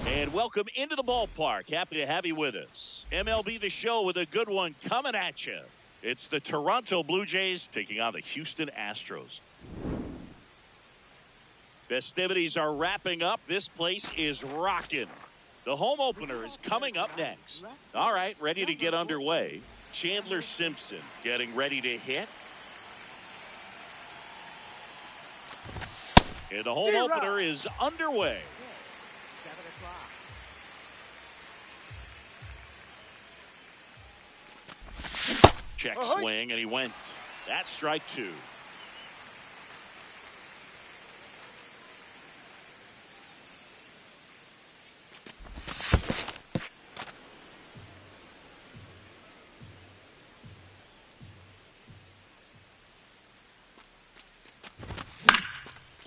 And welcome into the ballpark. Happy to have you with us. MLB The Show with a good one coming at you. It's the Toronto Blue Jays taking on the Houston Astros. Festivities are wrapping up. This place is rocking. The home opener is coming up next. All right, ready to get underway. Chandler Simpson getting ready to hit. And the home opener is underway. Check swing, and he went. That's strike two.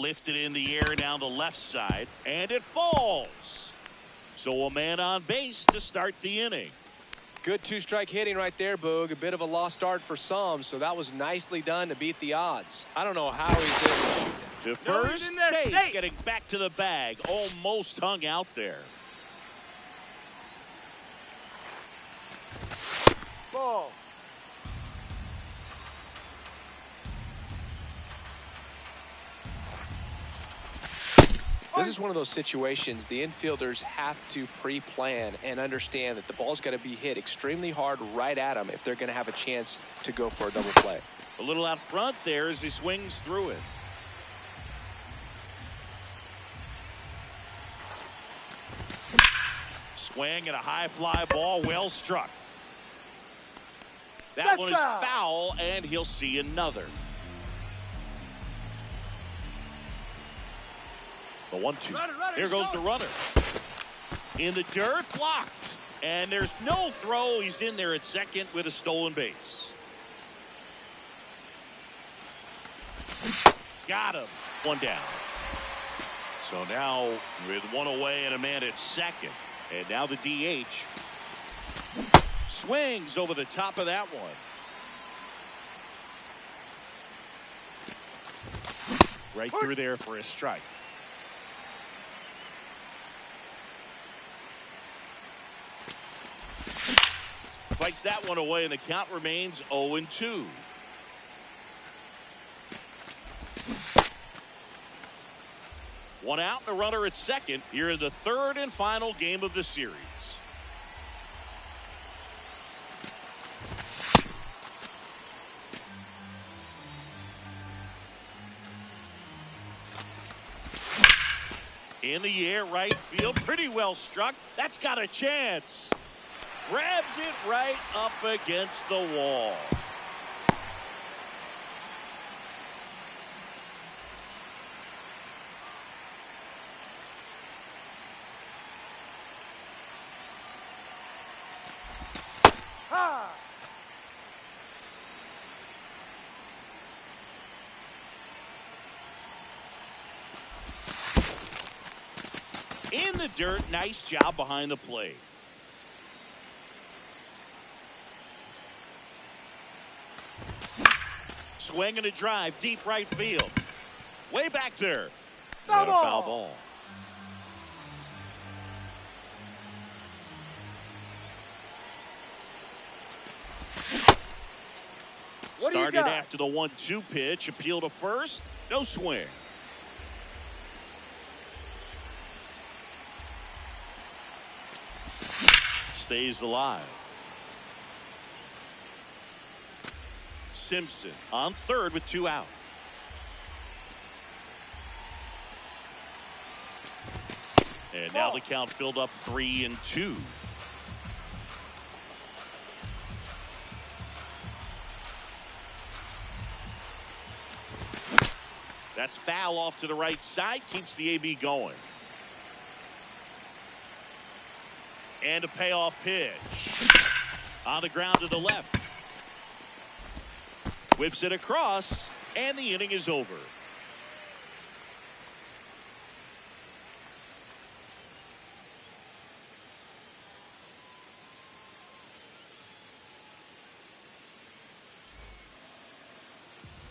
Lifted in the air down the left side, and it falls. So a man on base to start the inning. Good two-strike hitting right there, Boog. A bit of a lost start for some, so that was nicely done to beat the odds. I don't know how he did it. To first, safe, getting back to the bag. Almost hung out there. Ball. This is one of those situations the infielders have to pre-plan and understand that the ball's got to be hit extremely hard right at them if they're going to have a chance to go for a double play. A little out front there as he swings through it. Swing and a high fly ball, well struck. That one is foul, and he'll see another. The 1-2. Here goes the runner. In the dirt, blocked. And there's no throw. He's in there at second with a stolen base. Got him. One down. So now with one away and a man at second. And now the DH. Swings over the top of that one. Right through there for a strike. Fights that one away, and the count remains 0-2. One out and a runner at second here in the third and final game of the series. In the air, right field, pretty well struck. That's got a chance. Grabs it right up against the wall. In the dirt, nice job behind the plate. Swing and a drive, deep right field. Way back there. And a foul ball. Started after the 1-2 pitch. Appeal to first. No swing. Stays alive. Simpson on third with 2 out. And now the count filled up 3-2. That's foul off to the right side. Keeps the AB going. And a payoff pitch. On the ground to the left. Whips it across. And the inning is over.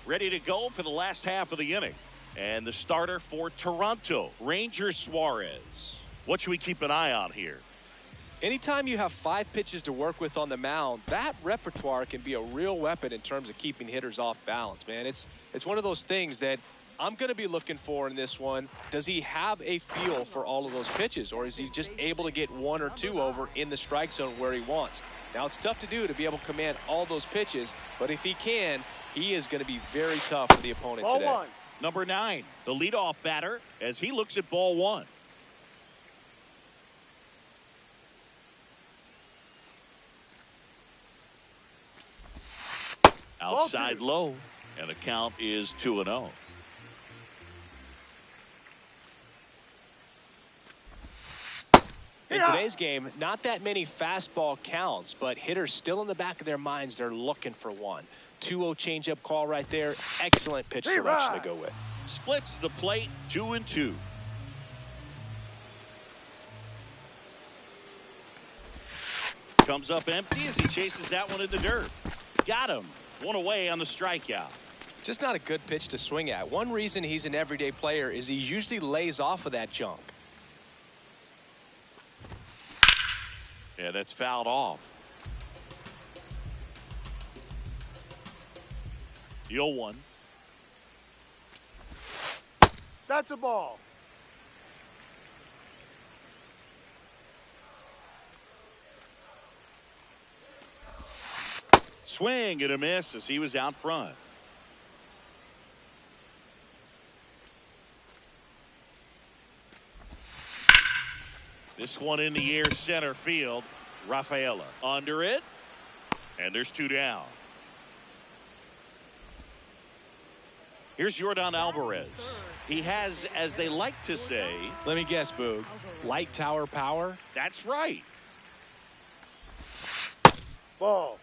Ready to go for the last half of the inning. And the starter for Toronto, Ranger Suarez. What should we keep an eye on here? Anytime you have 5 pitches to work with on the mound, that repertoire can be a real weapon in terms of keeping hitters off balance, man. It's one of those things that I'm going to be looking for in this one. Does he have a feel for all of those pitches, or is he just able to get 1 or 2 over in the strike zone where he wants? Now, it's tough to do to be able to command all those pitches, but if he can, he is going to be very tough for the opponent today. Ball 1. Number 9, the leadoff batter, as he looks at ball 1. Outside low, and the count is 2-0. In today's game, not that many fastball counts, but hitters still in the back of their minds, they're looking for one. 2-0 changeup call right there. Excellent pitch selection to go with. Splits the plate, 2-2. Comes up empty as he chases that one in the dirt. Got him. 1 away on the strikeout. Just not a good pitch to swing at. One reason he's an everyday player is he usually lays off of that junk. Yeah, that's fouled off. The 0-1. That's a ball. Swing and a miss as he was out front. This one in the air center field. Rafaela under it. And there's 2 down. Here's Yordan Alvarez. He has, as they like to say. Let me guess, Boog. Light tower power? That's right. Ball.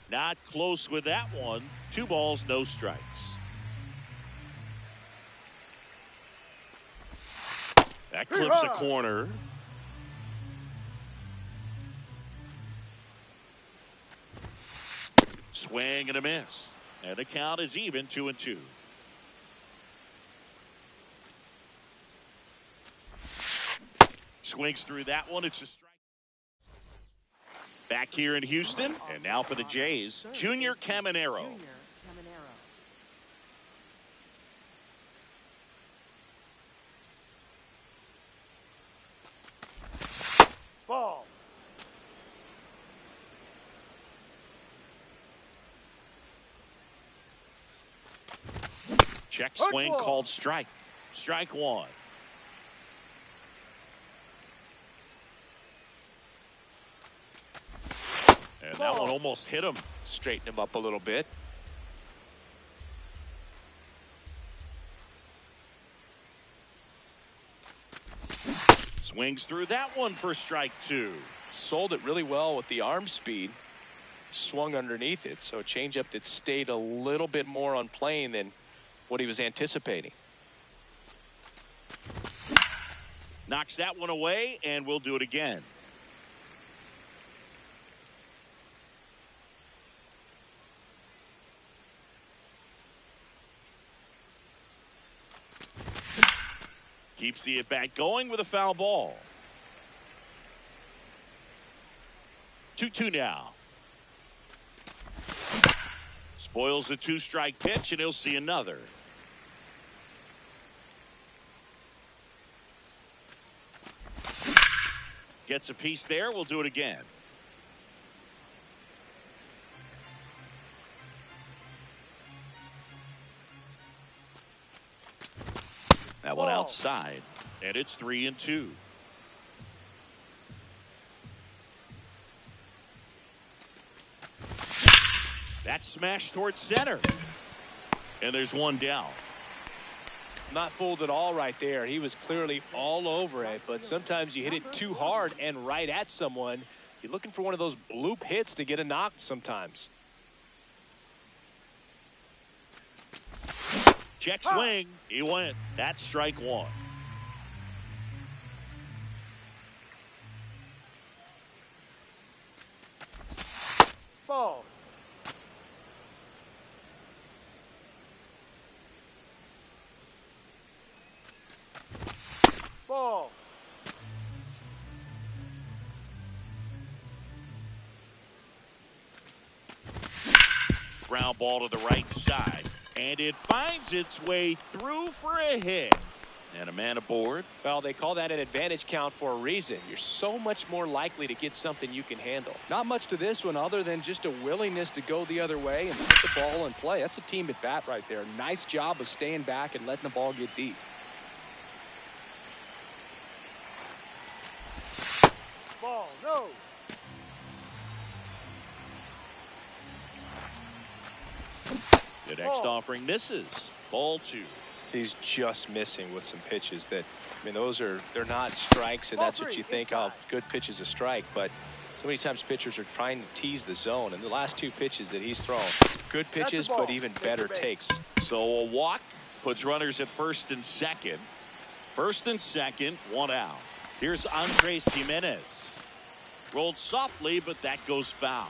Not close with that one. 2 balls, no strikes. That clips a corner. Swing and a miss. And the count is even, 2-2. Swings through that one. It's a strike. Back here in Houston, and now for the Jays, Junior Caminero. Ball. Check swing called strike. Strike 1. And that one almost hit him. Straighten him up a little bit. Swings through that one for strike 2. Sold it really well with the arm speed. Swung underneath it. So a changeup that stayed a little bit more on plane than what he was anticipating. Knocks that one away, and we'll do it again. Keeps the at-bat going with a foul ball. 2-2 now. Spoils the 2-strike pitch, and he'll see another. Gets a piece there. We'll do it again. That one outside, and it's 3-2. That smash towards center. And there's one down. Not fooled at all right there. He was clearly all over it, but sometimes you hit it too hard and right at someone. You're looking for one of those bloop hits to get a knock sometimes. Check swing. He went. That's strike one. Ball. Ball. Ground ball to the right side. And it finds its way through for a hit. And a man aboard. Well, they call that an advantage count for a reason. You're so much more likely to get something you can handle. Not much to this one other than just a willingness to go the other way and put the ball in play. That's a team at bat right there. Nice job of staying back and letting the ball get deep. Ball. No. The next offering misses. Ball two. He's just missing with some pitches that, I mean, they're not strikes, and that's what you think, oh, good pitch is a strike. But so many times pitchers are trying to tease the zone, and the last two pitches that he's thrown, good pitches, but even better takes. So a walk puts runners at first and second. First and second, one out. Here's Andres Jimenez. Rolled softly, but that goes foul.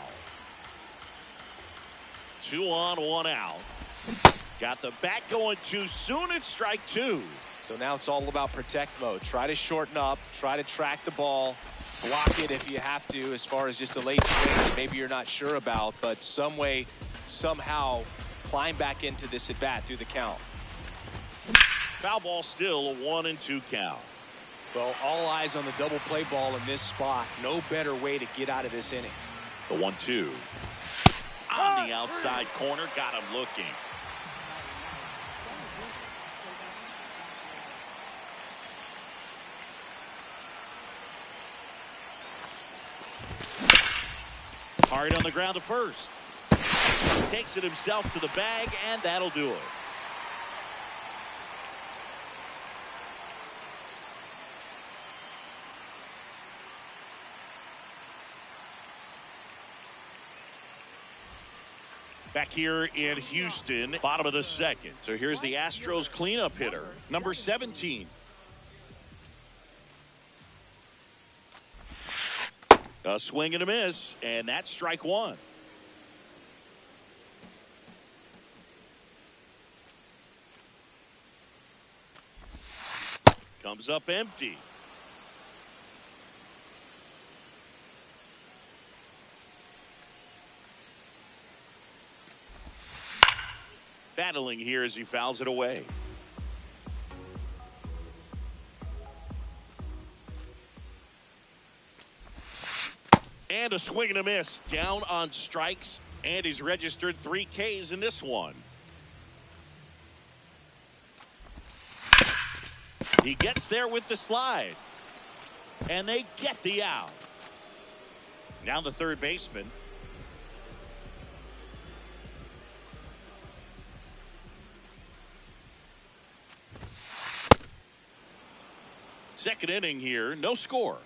2 on, 1 out. Got the bat going too soon. It's strike two. So now it's all about protect mode. Try to shorten up, try to track the ball, block it if you have to, as far as just a late swing that maybe you're not sure about, but some way, somehow climb back into this at bat through the count. Foul ball still, a 1-2 count. Well, all eyes on the double play ball in this spot. No better way to get out of this inning. The 1-2 on the outside corner, got him looking. Hard on the ground to first. Takes it himself to the bag, and that'll do it. Back here in Houston, bottom of the second. So here's the Astros cleanup hitter, number 17. A swing and a miss, and that's strike one. Comes up empty. Battling here as he fouls it away. And a swing and a miss. Down on strikes. And he's registered 3 Ks in this one. He gets there with the slide. And they get the out. Now the third baseman. Second inning here, no score.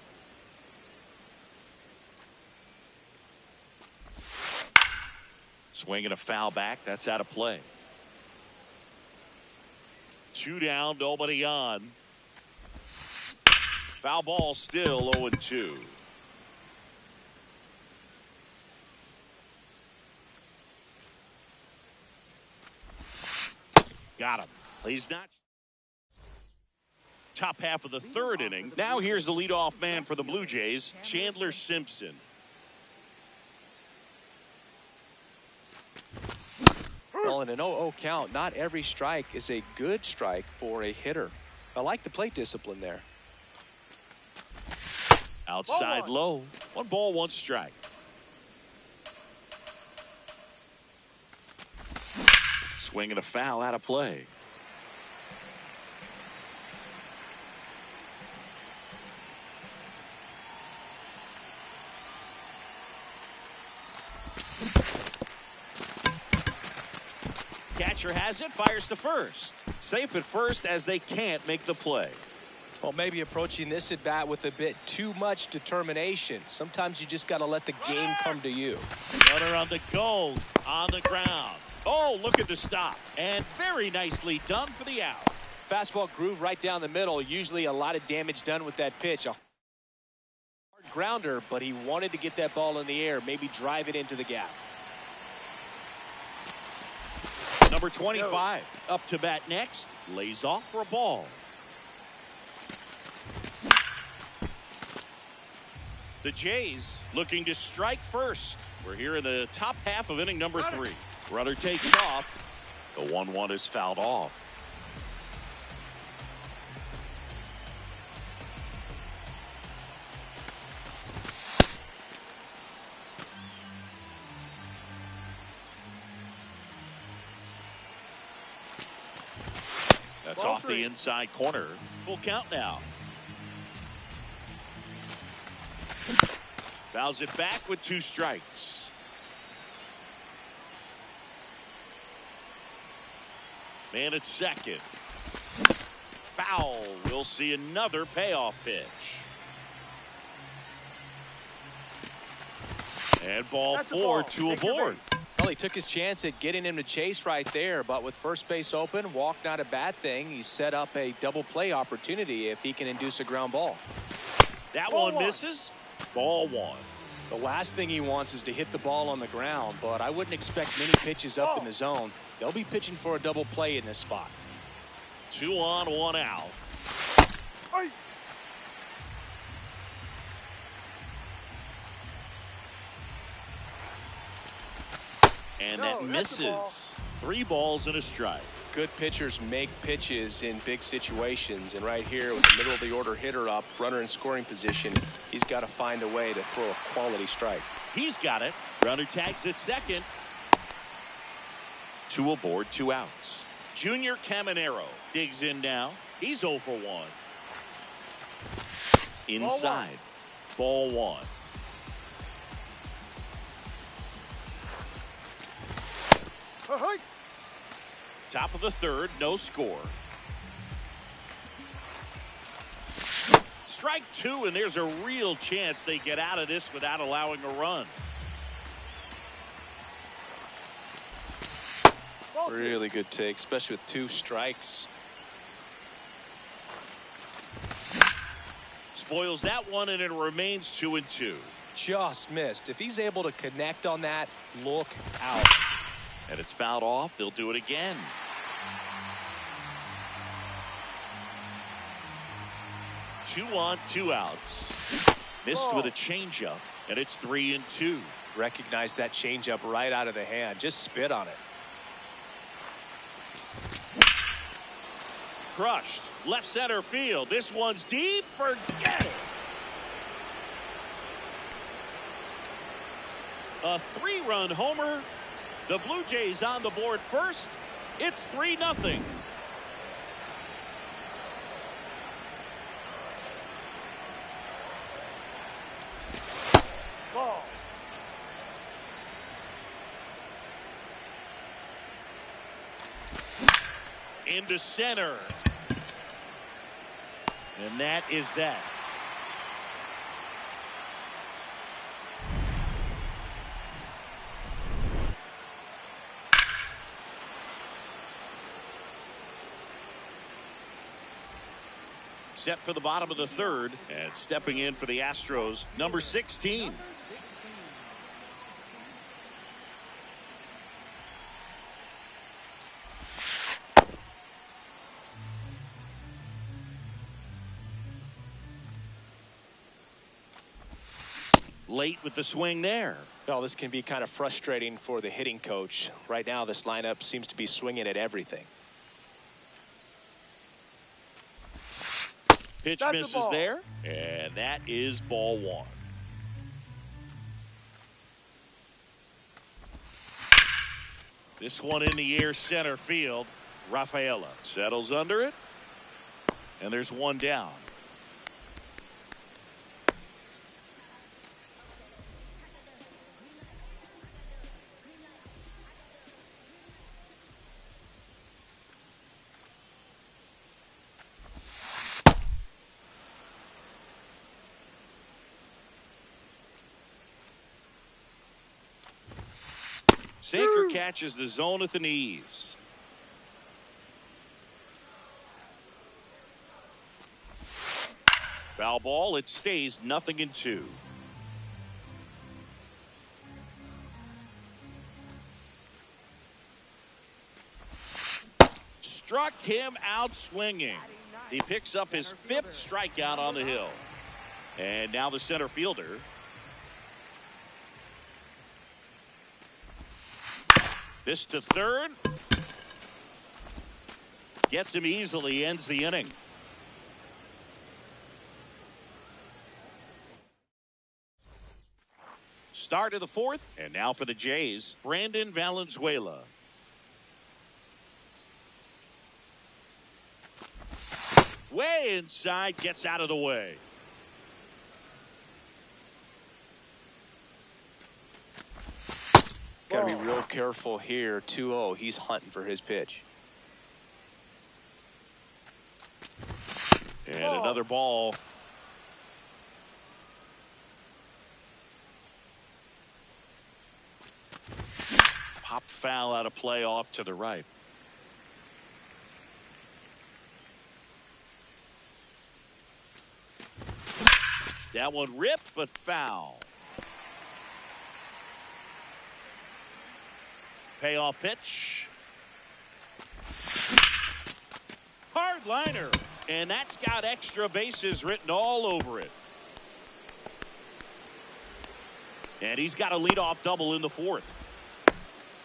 Swing and a foul back. That's out of play. 2 down, nobody on. Foul ball still 0-2. Got him. He's not. Top half of the third inning. Now here's the leadoff man for the Blue Jays, Chandler Simpson. Well, in an 0-0 count, not every strike is a good strike for a hitter. I like the plate discipline there. Outside low. 1 ball, 1 strike. Swing and a foul out of play. Catcher has it, fires to first. Safe at first as they can't make the play. Well, maybe approaching this at bat with a bit too much determination. Sometimes you just got to let the game come to you. Runner on the go, on the ground. Oh, look at the stop. And very nicely done for the out. Fastball groove right down the middle. Usually a lot of damage done with that pitch. A hard grounder, but he wanted to get that ball in the air, maybe drive it into the gap. Number 25 up to bat next. Lays off for a ball. The Jays looking to strike first. We're here in the top half of inning number 3. Runner takes off. The 1-1 is fouled off. That's Ball off 3. the inside corner. Full count now. Fouls it back with 2 strikes. Man at second. Foul. We'll see another payoff pitch. And ball That's a 4, ball. 2 Take your aboard. base. Well, he took his chance at getting him to chase right there, but with first base open, walk not a bad thing. He set up a double play opportunity if he can induce a ground ball. That Ball one 1. misses. Ball 1. The last thing he wants is to hit the ball on the ground, but I wouldn't expect many pitches up in the zone. They'll be pitching for a double play in this spot. 2 on, 1 out. Ay. And No, that that's a ball. misses. 3 balls and a strike. Good pitchers make pitches in big situations, and right here with the middle of the order hitter up, runner in scoring position, he's got to find a way to throw a quality strike. He's got it. Runner tags at second. 2 aboard, 2 outs. Junior Caminero digs in now. He's 0 for 1. Inside. Ball 1. Ahoy. Top of the 3rd, no score. Strike 2, and there's a real chance they get out of this without allowing a run. Ball 2. Really good take, especially with 2 strikes. Spoils that one, and it remains 2-2. Just missed. If he's able to connect on that, look out. And it's fouled off. They'll do it again. Two on, 2 outs. Missed with a changeup, and it's 3-2. Recognize that changeup right out of the hand. Just spit on it. Crushed. Left center field. This one's deep. Forget it. A 3-run homer. The Blue Jays on the board first. It's 3-0. Ball. Into center. And that is that. Set for the bottom of the 3rd, and stepping in for the Astros, number 16. Late with the swing there. Well, this can be kind of frustrating for the hitting coach. Right now, this lineup seems to be swinging at everything. Pitch That's a misses ball. there, and that is ball 1. This one in the air center field. Rafaela settles under it, and there's 1 down. Sinker catches the zone at the knees. Foul ball. It stays 0-2. Struck him out swinging. He picks up his 5th strikeout on the hill. And now the center fielder. This to third. Gets him easily, ends the inning. Start of the 4th, and now for the Jays, Brandon Valenzuela. Way inside, gets out of the way. Got to be real careful here. 2-0. He's hunting for his pitch. And another ball. Pop foul out of play off to the right. That one ripped, but foul. Payoff pitch. Hard liner. And that's got extra bases written all over it. And he's got a leadoff double in the 4th.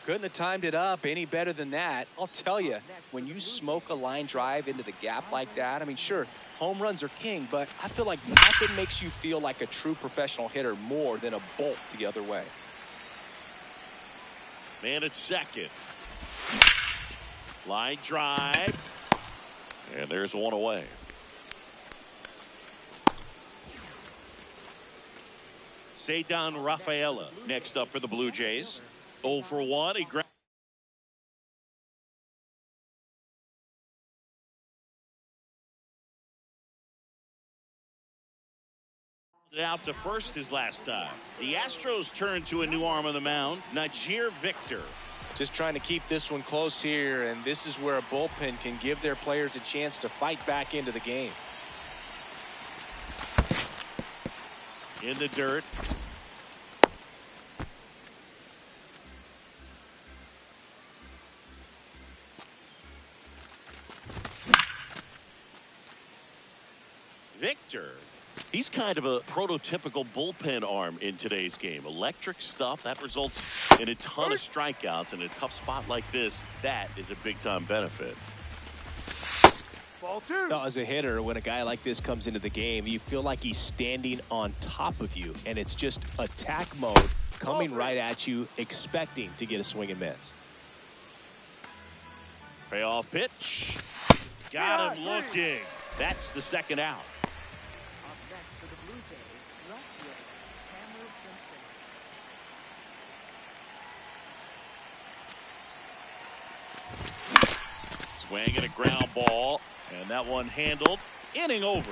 Couldn't have timed it up any better than that. I'll tell you, when you smoke a line drive into the gap like that, I mean, sure, home runs are king, but I feel like nothing makes you feel like a true professional hitter more than a bolt the other way. Man at second. Line drive. And there's one away. Cedar Rafaela next up for the Blue Jays. 0 for 1. He grabbed out to first his last time. The Astros turn to a new arm on the mound, Najir Victor. Just trying to keep this one close here, and this is where a bullpen can give their players a chance to fight back into the game. In the dirt. Victor, he's kind of a prototypical bullpen arm in today's game. Electric stuff that results in a ton of strikeouts. In a tough spot like this, that is a big-time benefit. Ball 2. Now, as a hitter, when a guy like this comes into the game, you feel like he's standing on top of you, and it's just attack mode coming right at you, expecting to get a swing and miss. Payoff pitch. Got him looking. That's the second out. Swing and a ground ball, and that one handled. Inning over.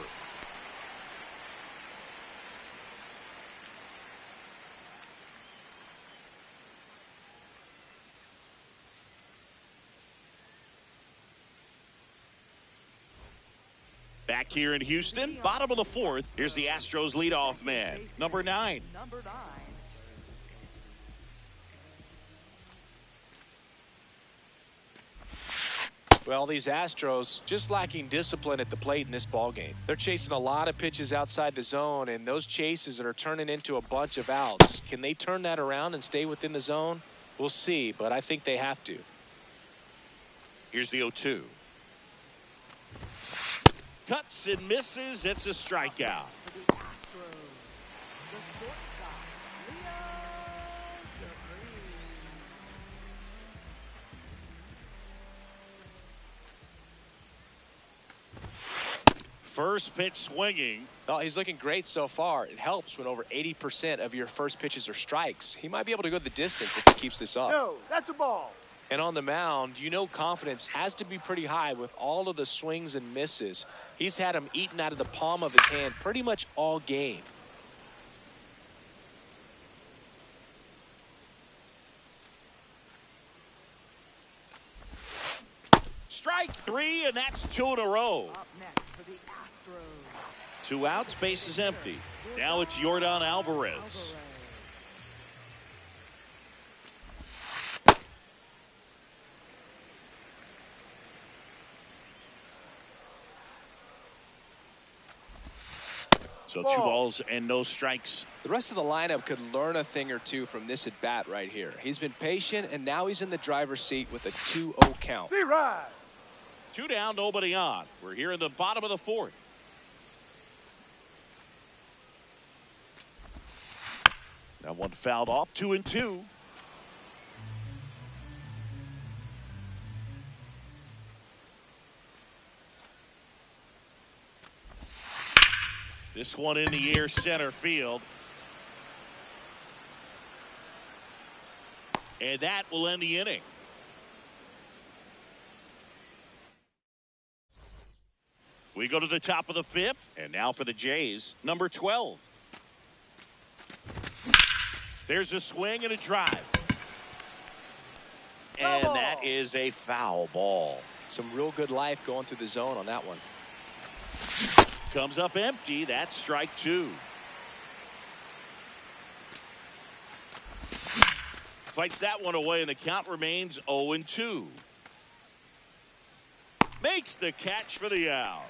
Back here in Houston, bottom of the 4th. Here's the Astros leadoff man, number 9. Well, these Astros just lacking discipline at the plate in this ballgame. They're chasing a lot of pitches outside the zone, and those chases that are turning into a bunch of outs. Can they turn that around and stay within the zone? We'll see, but I think they have to. Here's the 0-2. Cuts and misses. It's a strikeout. First pitch swinging. Oh, he's looking great so far. It helps when over 80% of your first pitches are strikes. He might be able to go the distance if he keeps this up. No, that's a ball. And on the mound, you know confidence has to be pretty high with all of the swings and misses. He's had them eaten out of the palm of his hand pretty much all game. 3, and that's 2 in a row. Up next for the Astros. 2 outs, base is empty. Now it's Yordan Alvarez. So 2 balls and no strikes. The rest of the lineup could learn a thing or two from this at bat right here. He's been patient, and now he's in the driver's seat with a 2-0 count. See right. 2 down, nobody on. We're here in the bottom of the 4th. That one fouled off. 2-2. This one in the air, center field. And that will end the inning. We go to the top of the 5th, and now for the Jays, number 12. There's a swing and a drive. And that is a foul ball. Some real good life going through the zone on that one. Comes up empty. That's strike 2. Fights that one away, and the count remains 0-2. Makes the catch for the out.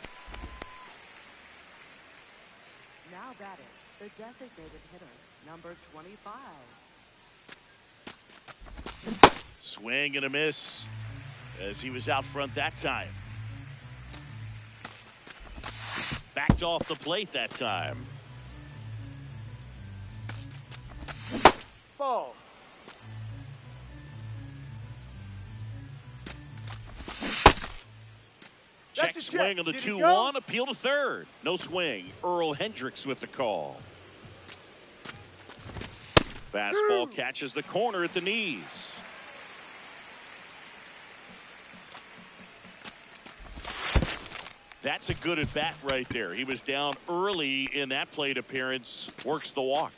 Now batting, the designated hitter, number 25. Swing and a miss as he was out front that time. Backed off the plate that time. Ball. Check That's a swing check. on the Did he 2-1. go? Appeal to third. No swing. Earl Hendricks with the call. Fastball catches the corner at the knees. That's a good at bat right there. He was down early in that plate appearance. Works the walk.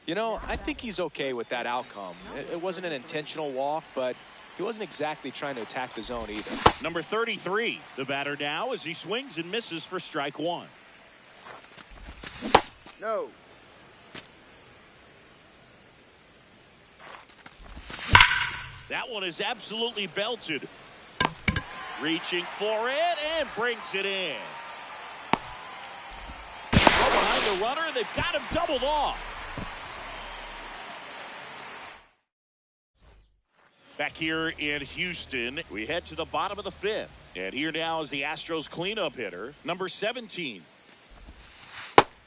You know, I think he's okay with that outcome. It wasn't an intentional walk, but he wasn't exactly trying to attack the zone either. Number 33, the batter now as he swings and misses for strike 1. No. That one is absolutely belted. Reaching for it and brings it in. Go behind the runner. They've got him doubled off. Back here in Houston, we head to the bottom of the 5th. And here now is the Astros cleanup hitter, number 17.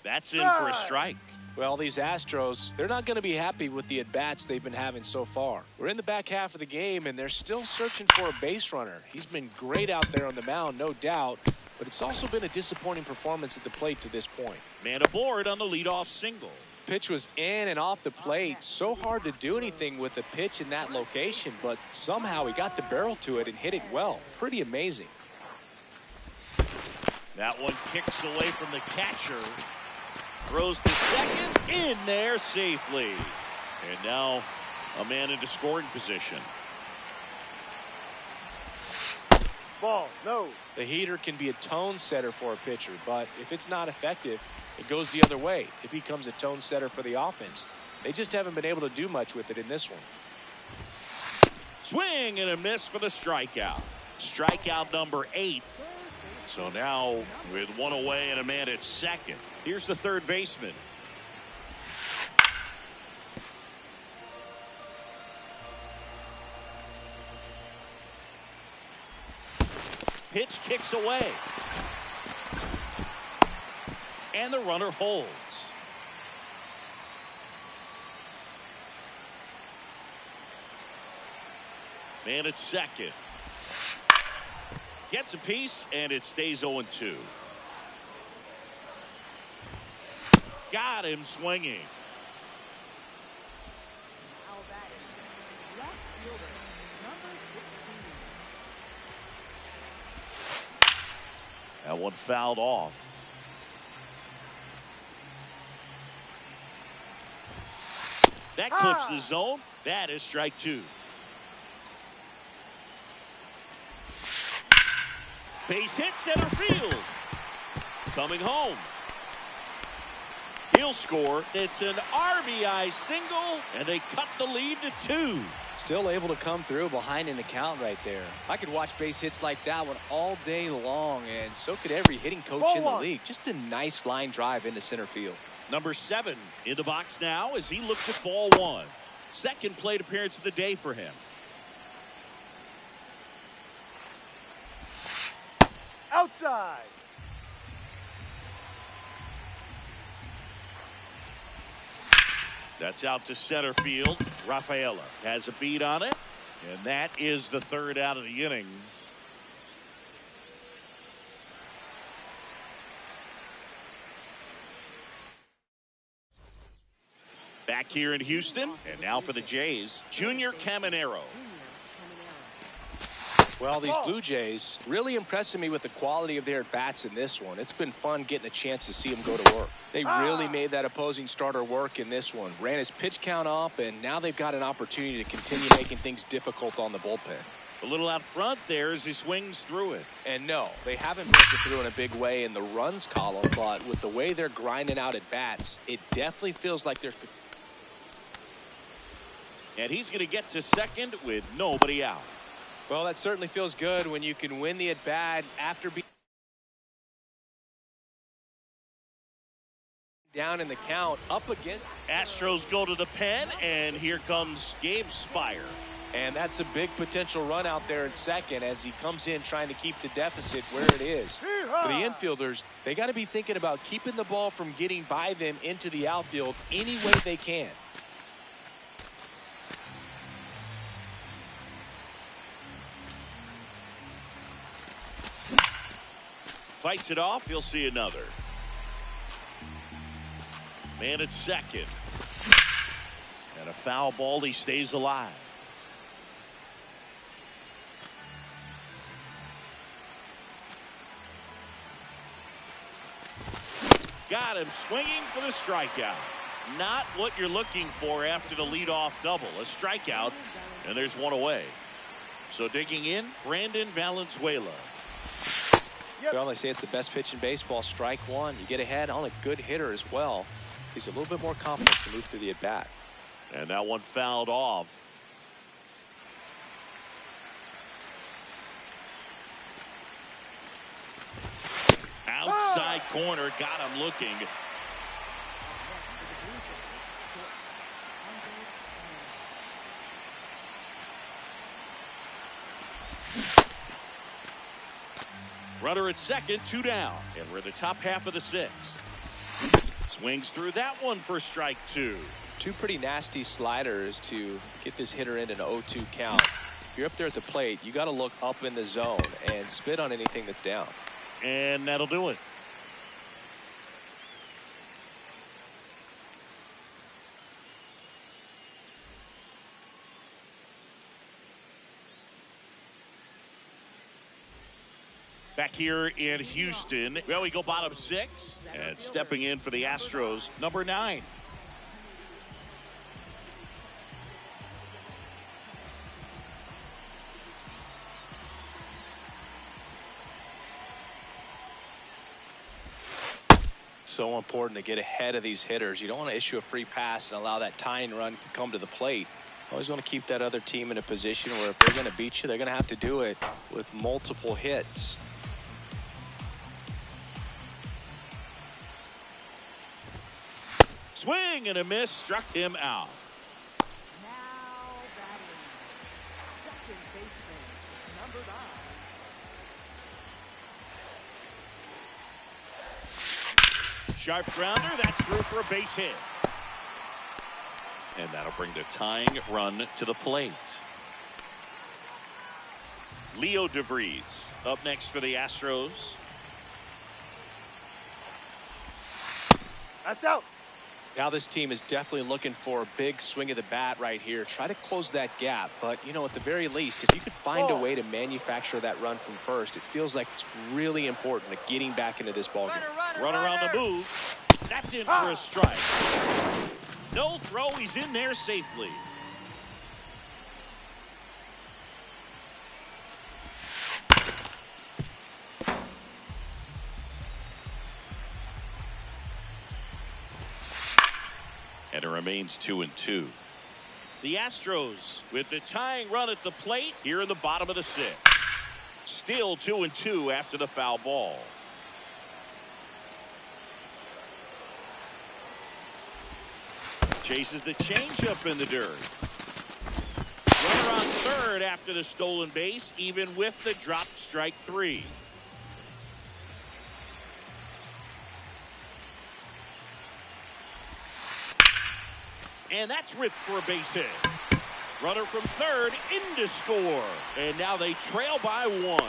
That's in for a strike. Well, these Astros, they're not going to be happy with the at-bats they've been having so far. We're in the back half of the game, and they're still searching for a base runner. He's been great out there on the mound, no doubt, but it's also been a disappointing performance at the plate to this point. Man aboard on the leadoff single. Pitch was in and off the plate. So hard to do anything with the pitch in that location, but somehow he got the barrel to it and hit it well. Pretty amazing. That one kicks away from the catcher. Throws to second, in there safely. And now a man into scoring position. Ball. No. The heater can be a tone setter for a pitcher, but if it's not effective, it goes the other way. It becomes a tone setter for the offense. They just haven't been able to do much with it in this one. Swing and a miss for the strikeout. Strikeout number 8. So now with one away and a man at second. Here's the third baseman. Pitch kicks away. And the runner holds. Man at second. Gets a piece, and it stays 0-2. Got him swinging. Now batting, left fielder, number 16. That one fouled off. That clips the zone. That is strike 2. Base hit center field. Coming home. He'll score. It's an RBI single, and they cut the lead to 2. Still able to come through behind in the count right there. I could watch base hits like that one all day long, and so could every hitting coach in the league. Just a nice line drive into center field. Number 7 in the box now as he looks at ball 1. Second plate appearance of the day for him. Outside. That's out to center field. Rafaela has a beat on it, and that is the 3rd out of the inning. Back here in Houston, and now for the Jays, Junior Caminero. Well, these Blue Jays really impressing me with the quality of their at-bats in this one. It's been fun getting a chance to see them go to work. They really made that opposing starter work in this one. Ran his pitch count up, and now they've got an opportunity to continue making things difficult on the bullpen. A little out front there as he swings through it. And no, they haven't broken through in a big way in the runs column, but with the way they're grinding out at-bats, it definitely feels like there's... And he's going to get to second with nobody out. Well, that certainly feels good when you can win the at-bat after being down in the count up against. Astros go to the pen, and here comes Gabe Spire. And that's a big potential run out there in second as he comes in trying to keep the deficit where it is. For the infielders, they got to be thinking about keeping the ball from getting by them into the outfield any way they can. Fights it off. You'll see another. Man at second. And a foul ball. He stays alive. Got him swinging for the strikeout. Not what you're looking for after the leadoff double. A strikeout, and there's one away. So digging in, Brandon Valenzuela. Well, they say it's the best pitch in baseball. Strike one. You get ahead on a good hitter as well. Gives you a little bit more confidence to move through the at-bat. And that one fouled off. Outside corner, got him looking. Runner at second, 2 down, and we're in the top half of the 6th. Swings through that one for strike 2. 2 pretty nasty sliders to get this hitter in an 0-2 count. If you're up there at the plate, you got to look up in the zone and spit on anything that's down. And that'll do it. Back here in Houston, well, we go bottom 6, and stepping in for the Astros, number 9. So important to get ahead of these hitters. You don't want to issue a free pass and allow that tying run to come to the plate. Always want to keep that other team in a position where if they're going to beat you, they're going to have to do it with multiple hits. Swing and a miss, struck him out. Now batting. Second baseman, number 9. Sharp grounder, that's through for a base hit. And that'll bring the tying run to the plate. Leo DeVries up next for the Astros. That's out. Now this team is definitely looking for a big swing of the bat right here. Try to close that gap. But, you know, at the very least, if you could find a way to manufacture that run from first, it feels like it's really important to getting back into this ballgame. Run around the move. That's in for a strike. No throw. He's in there safely. remains 2-2. The Astros with the tying run at the plate here in the bottom of the 6th. Still 2-2 after the foul ball. Chases the changeup in the dirt. Runner on third after the stolen base, even with the dropped strike 3. And that's ripped for a base hit. Runner from third in to score. And now they trail by 1.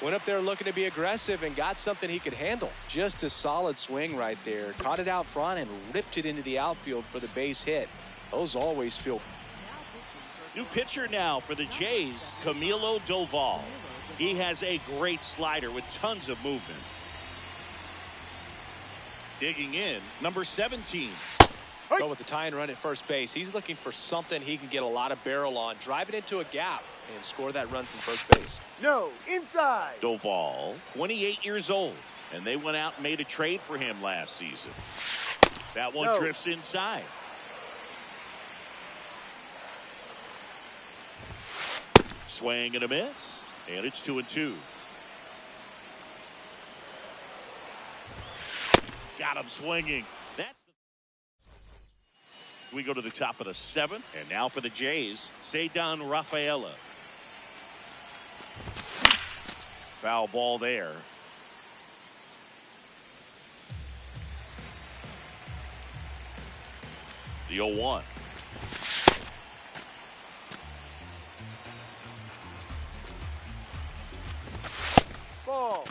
Went up there looking to be aggressive and got something he could handle. Just a solid swing right there. Caught it out front and ripped it into the outfield for the base hit. Those always feel. New pitcher now for the Jays, Camilo Doval. He has a great slider with tons of movement. Digging in, number 17. Go with the tying run at first base. He's looking for something he can get a lot of barrel on. Drive it into a gap and score that run from first base. No, inside. Doval, 28 years old, and they went out and made a trade for him last season. That one drifts inside. Swing and a miss, and it's 2-2. Got him swinging. We go to the top of the 7th, and now for the Jays, Ceddanne Rafaela. Foul ball there. The 0-1. Ball.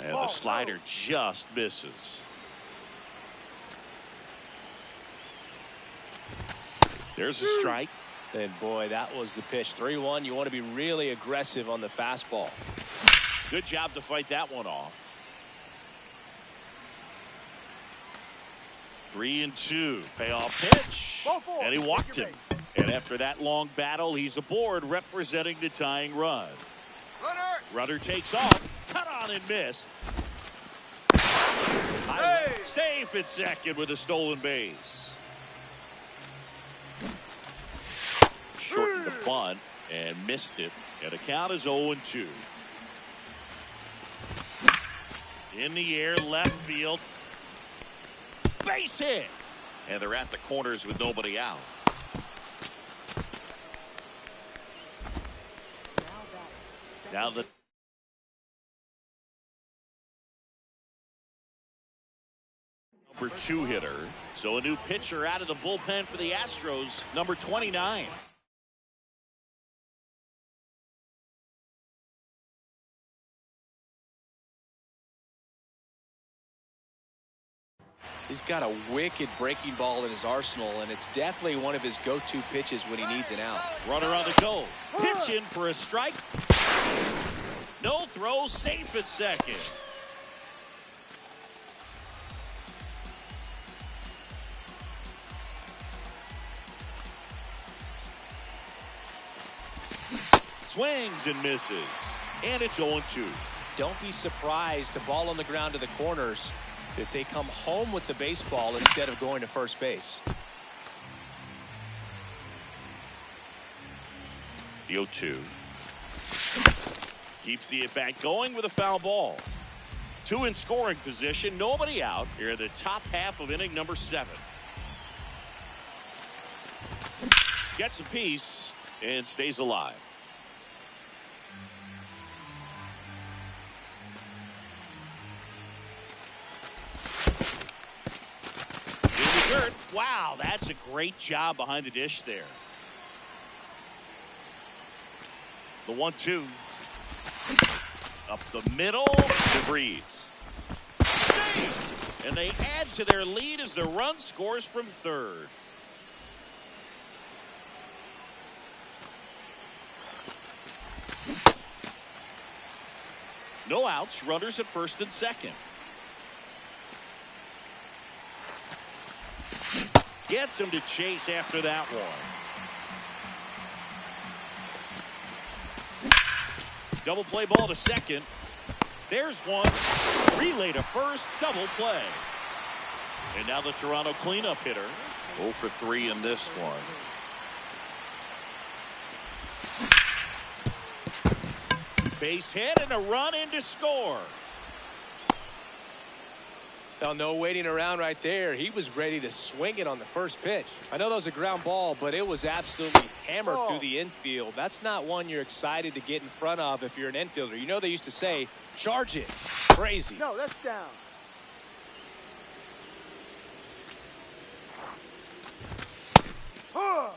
And the slider just misses. There's a strike. And boy, that was the pitch. 3-1. You want to be really aggressive on the fastball. Good job to fight that one off. 3-2. Payoff pitch. And he walked him. And after that long battle, he's aboard representing the tying run. Runner takes off. Cut on and miss. Hey. Safe at second with a stolen base. Shortened the bunt and missed it. And the count is 0-2. In the air, left field. Base hit. And they're at the corners with nobody out. Now the number 2 hitter. So a new pitcher out of the bullpen for the Astros, number 29. He's got a wicked breaking ball in his arsenal, and it's definitely one of his go-to pitches when he needs an out. Runner on the go. Pitch in for a strike. No throw, safe at second. Swings and misses. And it's 0-2. Don't be surprised to ball on the ground to the corners if they come home with the baseball instead of going to first base. The 0-2. Keeps the at-bat going with a foul ball. 2 in scoring position, nobody out here in the top half of inning number 7. Gets a piece and stays alive. Wow, that's a great job behind the dish there. The 1-2. Up the middle. DeVries. And they add to their lead as the run scores from third. No outs. Runners at first and second. Gets him to chase after that one. Double play ball to second. There's one. Relay to first. Double play. And now the Toronto cleanup hitter. 0 for 3 in this one. Base hit and a run in to score. Now, no waiting around right there. He was ready to swing it on the first pitch. I know that was a ground ball, but it was absolutely hammered through the infield. That's not one you're excited to get in front of if you're an infielder. You know they used to say, charge it. Crazy. No, that's down. Huh.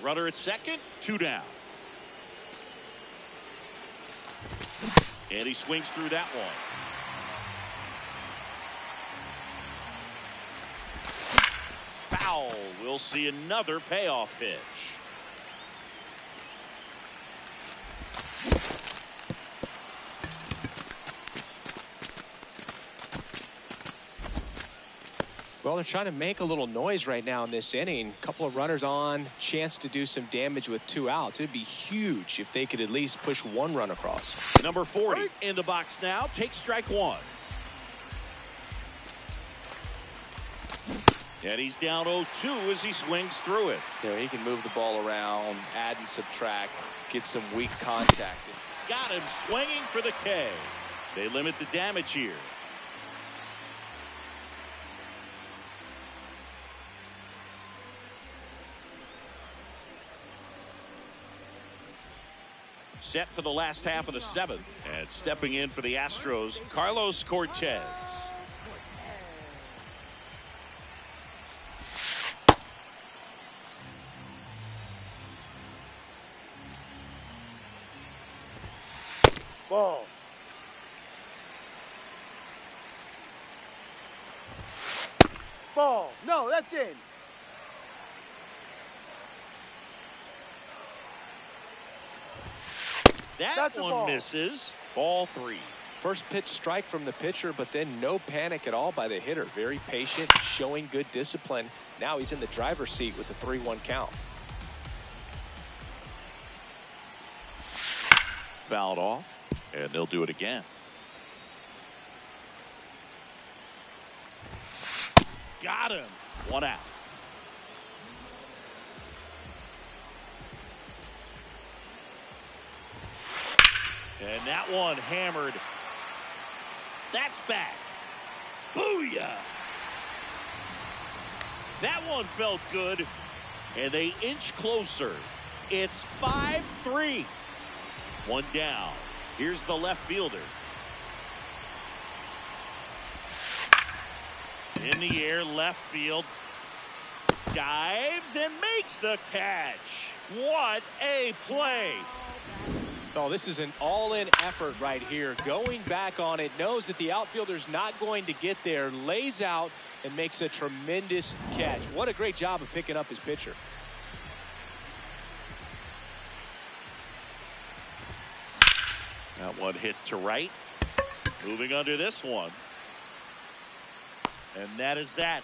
Runner at second, 2 down. And he swings through that one. Foul. We'll see another payoff pitch. Well, they're trying to make a little noise right now in this inning. A couple of runners on, chance to do some damage with 2 outs. It'd be huge if they could at least push 1 run across. Number 40 in the box now. Takes strike 1. And he's down 0-2 as he swings through it. You know, he can move the ball around, add and subtract, get some weak contact. Got him swinging for the K. They limit the damage here. Set for the last half of the 7th. And stepping in for the Astros, Carlos Cortez. Ball. Ball. No, that's in. That one misses. Ball 3. First pitch strike from the pitcher, but then no panic at all by the hitter. Very patient, showing good discipline. Now he's in the driver's seat with the 3-1 count. Fouled off, and they'll do it again. Got him. 1 out. And that one hammered. That's back. Booyah. That one felt good. And they inch closer. It's 5-3. 1 down. Here's the left fielder. In the air, left field. Dives and makes the catch. What a play. Oh, this is an all-in effort right here. Going back on it, knows that the outfielder's not going to get there, lays out and makes a tremendous catch. What a great job of picking up his pitcher. That one hit to right. Moving under this one. And that is that.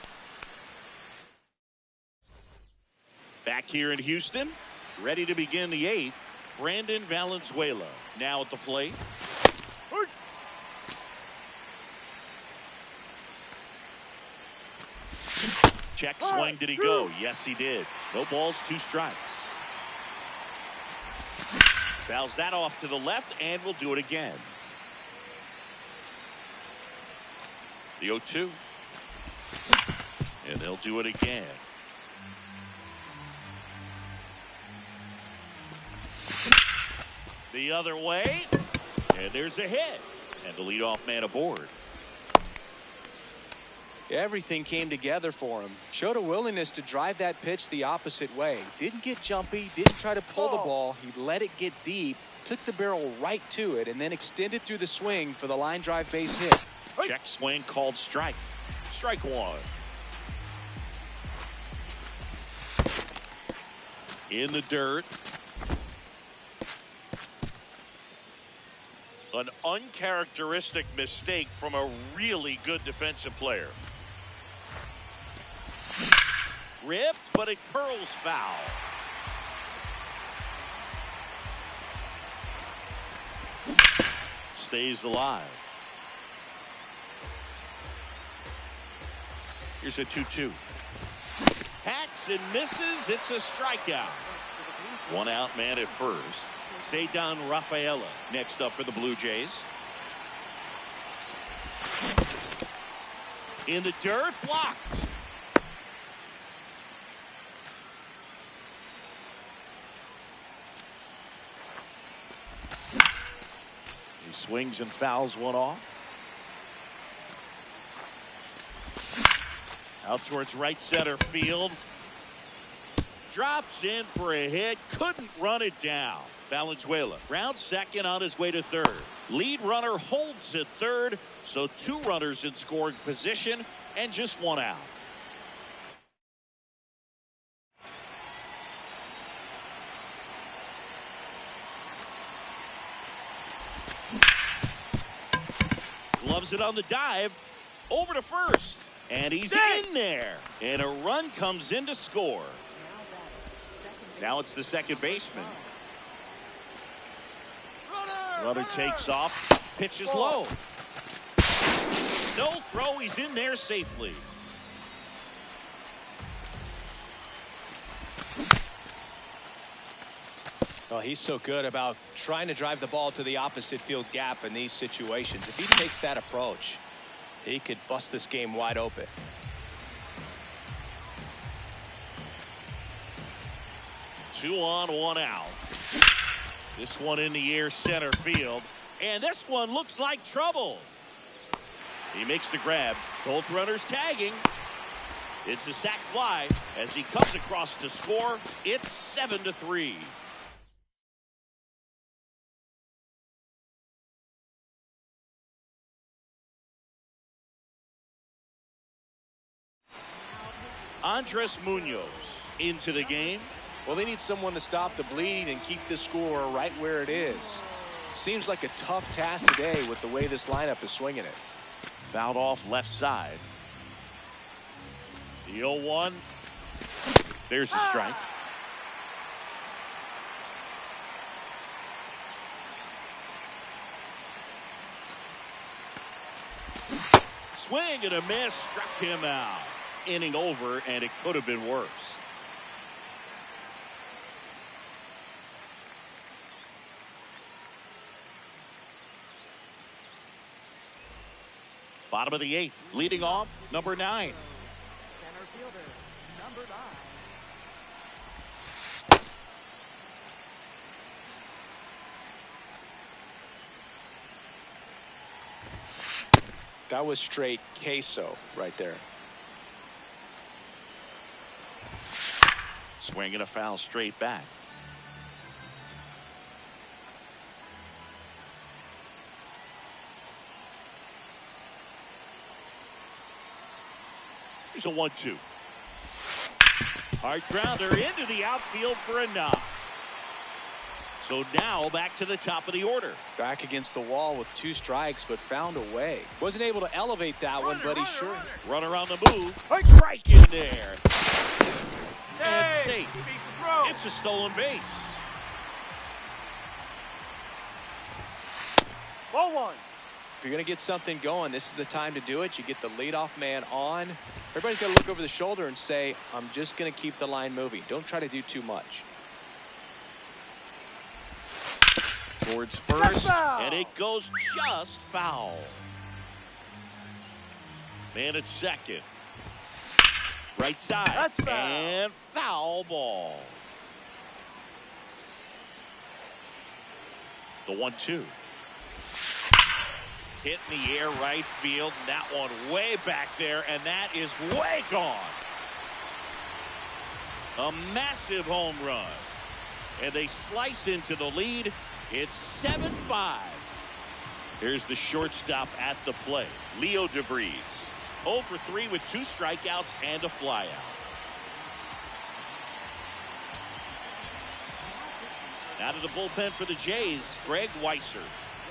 Back here in Houston, ready to begin the 8th. Brandon Valenzuela now at the plate. Check swing. Did he go? Yes, he did. No balls, 2 strikes. Fouls that off to the left, and we'll do it again. The 0-2. And they'll do it again. The other way, and there's a hit, and the leadoff man aboard. Everything came together for him. Showed a willingness to drive that pitch the opposite way. Didn't get jumpy, didn't try to pull the ball. He let it get deep, took the barrel right to it, and then extended through the swing for the line drive base hit. Check swing called strike. Strike 1. In the dirt. An uncharacteristic mistake from a really good defensive player. Ripped, but it curls foul. Stays alive. Here's a 2-2. Hacks and misses. It's a strikeout. One out man at first. Ceddanne Rafaela next up for the Blue Jays. In the dirt, blocked. He swings and fouls one off. Out towards right center field. Drops in for a hit. Couldn't run it down. Valenzuela rounds second on his way to third. Lead runner holds at third. So 2 runners in scoring position and just 1 out. Loves it on the dive. Over to first. And he's in there. And a run comes in to score. Now it's the second baseman. Runner takes off. Pitches low. No throw. He's in there safely. Well, he's so good about trying to drive the ball to the opposite field gap in these situations. If he takes that approach, he could bust this game wide open. Two on, 1 out. This one in the air center field. And this one looks like trouble. He makes the grab. Both runners tagging. It's a sac fly as he comes across to score. It's 7-3. Andres Munoz into the game. Well, they need someone to stop the bleeding and keep the score right where it is. Seems like a tough task today with the way this lineup is swinging it. Fouled off left side. The 0-1. There's a strike. Swing and a miss. Struck him out. Inning over, and it could have been worse. Bottom of the 8th, leading off, number 9. Center fielder, number 9. That was straight queso right there. Swing and a foul straight back. Here's a 1-2. Hard grounder into the outfield for a knock. So now back to the top of the order. Back against the wall with 2 strikes, but found a way. Wasn't able to elevate that one, but he sure. Runner on the move. Strike in there. And safe. It's a stolen base. Ball 1. If you're going to get something going, this is the time to do it. You get the leadoff man on. Everybody's got to look over the shoulder and say, I'm just going to keep the line moving. Don't try to do too much. Towards first, and it goes just foul. Man at second. Right side. That's foul. And foul ball. The 1-2. Hit in the air right field. And that one way back there, and that is way gone. A massive home run. And they slice into the lead. It's 7-5. Here's the shortstop at the plate, Leo DeVries. 0 for 3 with 2 strikeouts and a flyout. Out of the bullpen for the Jays, Greg Weisser.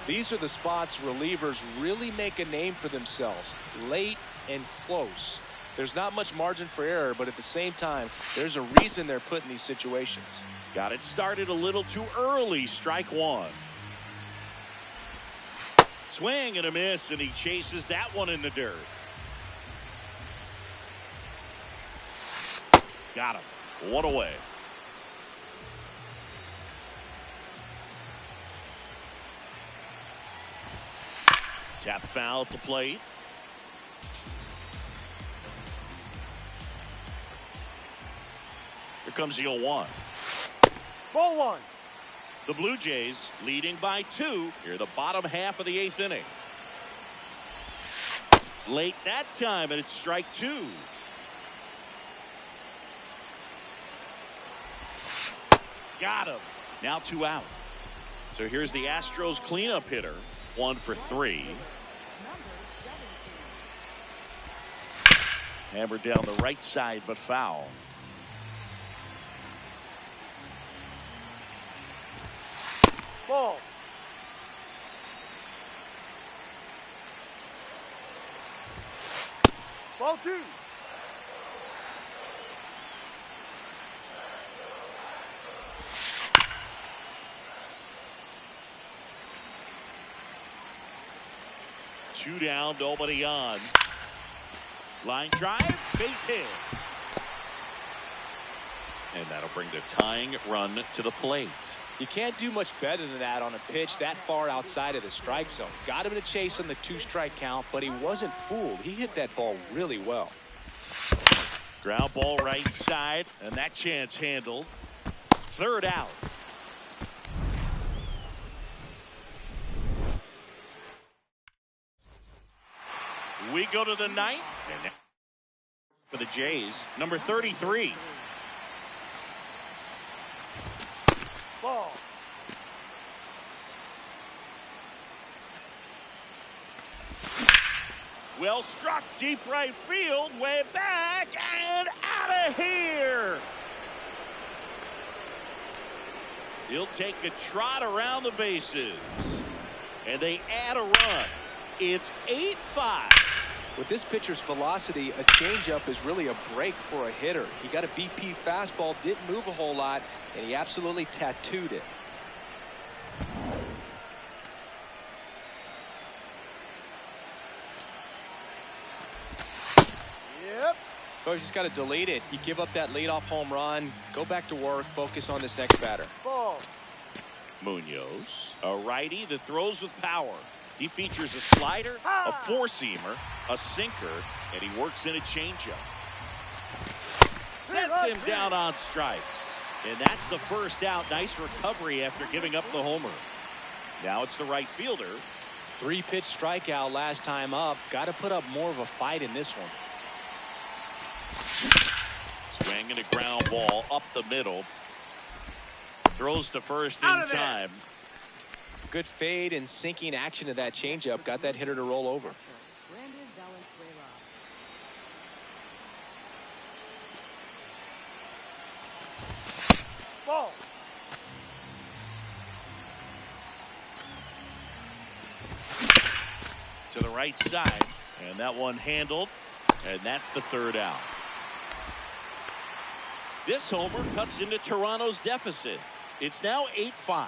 These are the spots relievers really make a name for themselves. Late and close. There's not much margin for error, but at the same time, there's a reason they're put in these situations. Got it started a little too early. Strike one. Swing and a miss, and he chases that one in the dirt. Got him. One away. Tap foul at the plate. Here comes the 0-1. Ball one. The Blue Jays leading by 2 here the bottom half of the 8th inning. Late that time, and it's strike 2. Got him. Now 2 out. So here's the Astros cleanup hitter. 1 for 3. Hammered down the right side, but foul. Ball. Ball 2. Two down, nobody on. Line drive, base hit. And that'll bring the tying run to the plate. You can't do much better than that on a pitch that far outside of the strike zone. Got him to chase on the 2-strike count, but he wasn't fooled. He hit that ball really well. Ground ball right side, and that chance handled. 3rd out. We go to the 9th, and for the Jays, number 33. Ball. Well struck, deep right field, way back, and out of here. He'll take a trot around the bases, and they add a run. It's 8-5. With this pitcher's velocity, a changeup is really a break for a hitter. He got a BP fastball, didn't move a whole lot, and he absolutely tattooed it. Yep. Coach, just got to delete it. You give up that leadoff home run, go back to work, focus on this next batter. Ball. Munoz, a righty that throws with power. He features a slider, a four-seamer, a sinker, and he works in a changeup. Sets him down on strikes. And that's the first out. Nice recovery after giving up the homer. Now it's the right fielder. 3-pitch strikeout last time up. Got to put up more of a fight in this one. Swing and a ground ball up the middle. Throws to first in time. Good fade and sinking action of that changeup. Got that hitter to roll over. Ball. To the right side, and that one handled, and that's the 3rd out. This homer cuts into Toronto's deficit. It's now 8-5.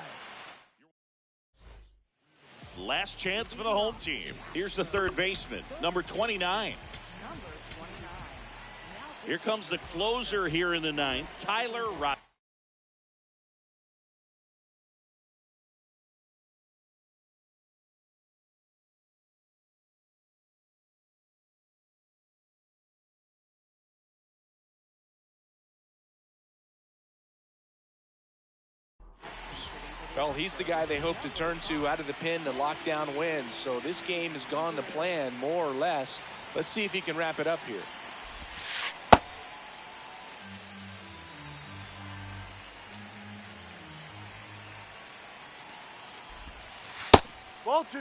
Last chance for the home team. Here's the 3rd baseman, number 29. Here comes the closer here in the 9th, Tyler Rogers. Well, he's the guy they hope to turn to out of the pen to lock down wins. So this game has gone to plan, more or less. Let's see if he can wrap it up here. Ball 2.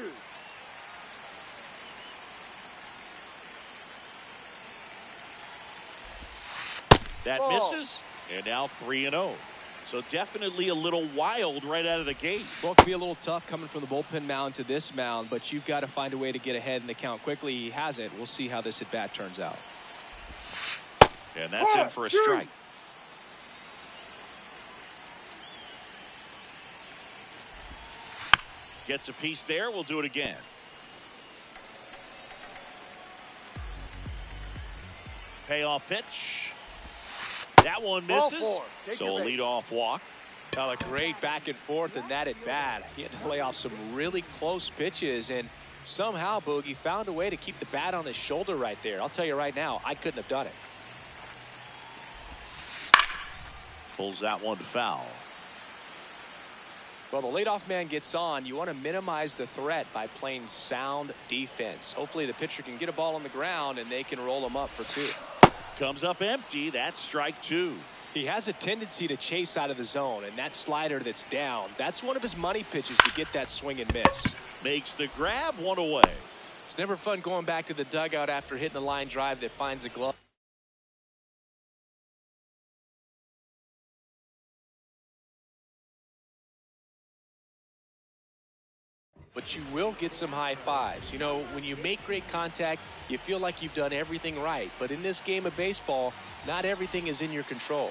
That Ball. misses, and now 3-0. So definitely a little wild right out of the gate. Well, it could be a little tough coming from the bullpen mound to this mound, but you've got to find a way to get ahead in the count quickly. He hasn't. We'll see how this at bat turns out. And that's in for a strike. Gets a piece there. We'll do it again. Payoff pitch. That one misses. So a leadoff walk. Well, a great back and forth in that at bat. He had to lay off some really close pitches, and somehow Boogie found a way to keep the bat on his shoulder right there. I'll tell you right now, I couldn't have done it. Pulls that one foul. Well, the leadoff man gets on. You want to minimize the threat by playing sound defense. Hopefully the pitcher can get a ball on the ground and they can roll him up for 2. Comes up empty. That's strike 2. He has a tendency to chase out of the zone, and that slider that's down, that's one of his money pitches to get that swing and miss. Makes the grab, 1 away. It's never fun going back to the dugout after hitting a line drive that finds a glove. But you will get some high fives. You know, when you make great contact, you feel like you've done everything right. But in this game of baseball, not everything is in your control.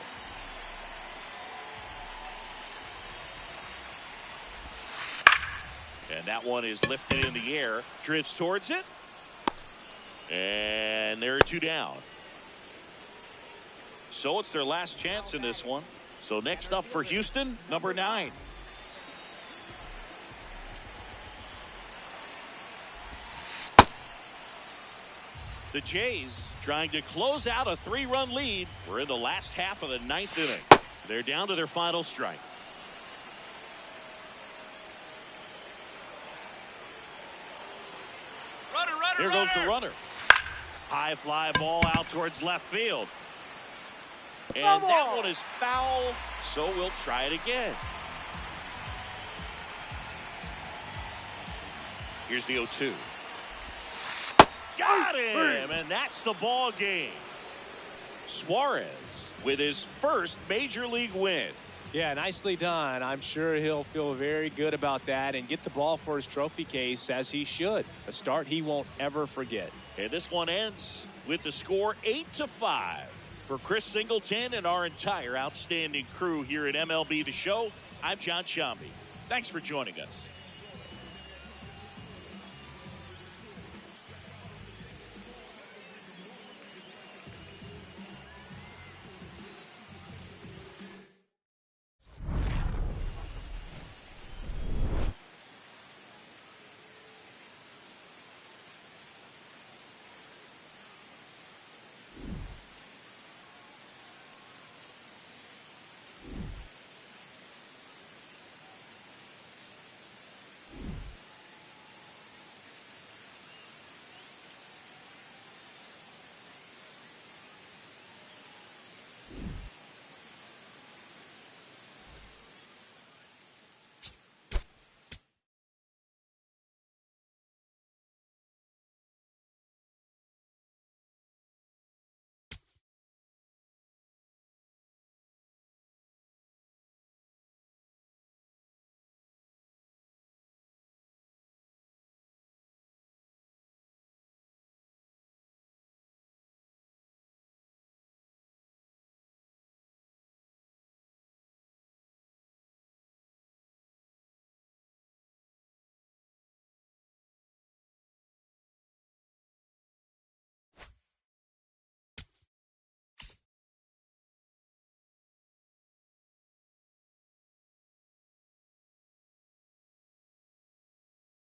And that one is lifted in the air. Drifts towards it. And there are 2 down. So it's their last chance in this one. So next up for Houston, number 9. The Jays trying to close out a 3-run lead. We're in the last half of the 9th inning. They're down to their final strike. Here goes the runner. High fly ball out towards left field. And that one is foul, so we'll try it again. Here's the 0-2. Got him, and that's the ball game. Suarez with his first major league win. Yeah, nicely done. I'm sure he'll feel very good about that and get the ball for his trophy case, as he should. A start he won't ever forget. And this one ends with the score 8-5. For Chris Singleton and our entire outstanding crew here at MLB The Show, I'm John Shambi. Thanks for joining us.